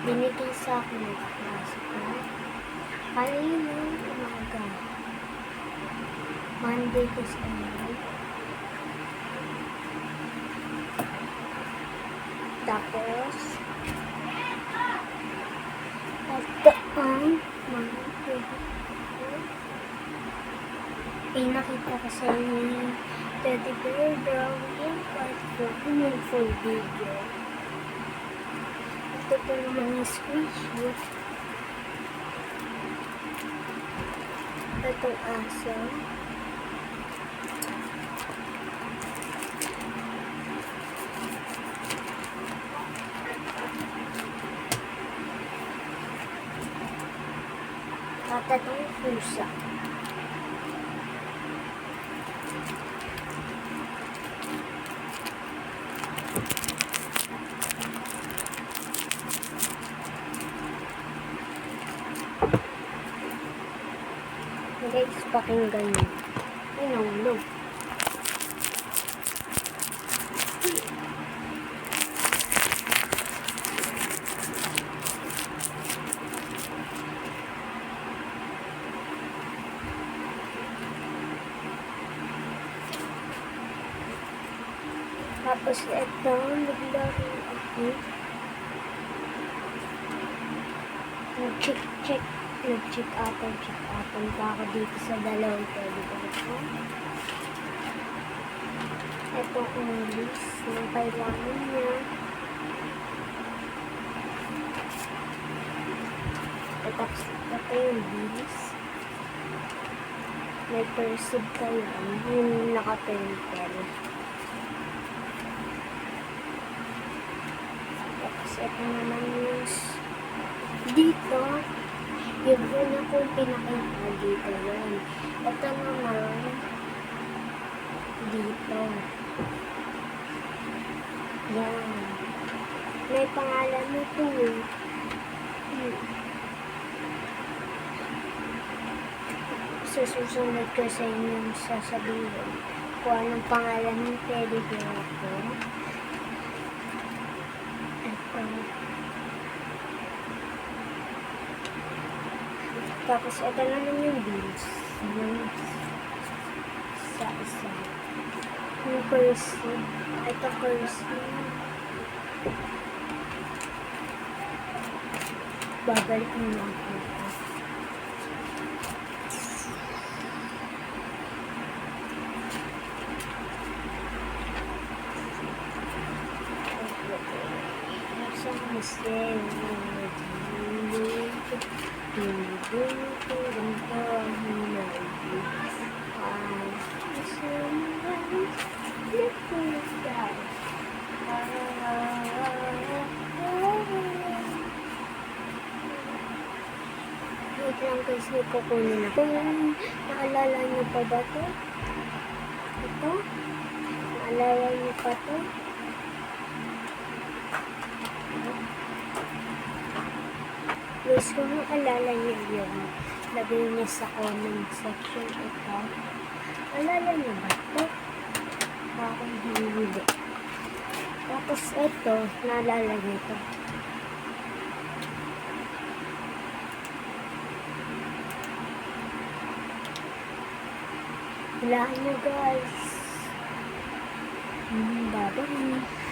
Binigay sa akin ng klase ko. Kanina umaga. Monday to Sunday. Tapos, ito ang mga nakita ko sa inyo yung teddy bear drawing part 4 yung full video. Ito po naman yung squishy. Itong aso. At itong pusa. Guys, pakinggan nyo. Ay, nahulog. Tapos ito, naglaro ako. Nag-check upan pa ako dito sa dalawang teddy bear ko. Ito ang list ng kailangan niya. Tapos ito yung list. May cursive kayo. Yung naka-pentel. Tapos ito naman yung dito. Yung una kong pinakita dito yun. Ito naman dito. Yan. May pangalan nito eh. Sa susunod ko sa inyo sasabihin kung anong pangalan ng teddy bear ko. Ito. Tapos ito naman yung bills. Yung sa isa. Yung cursive. Ito cursive. Babalik mo lang ito. Wait lang guys, may kukunin ako. Naalala niyo pa ba ito? Ito? Naalala niyo pa ito? Guys, kung naalala niyo yun, lagay niyo sa comment section ito. Naalala niyo ba ito? Akong hindi. Tapos ito, naalala niyo ito. Hulaan nyo guys. Bye-bye.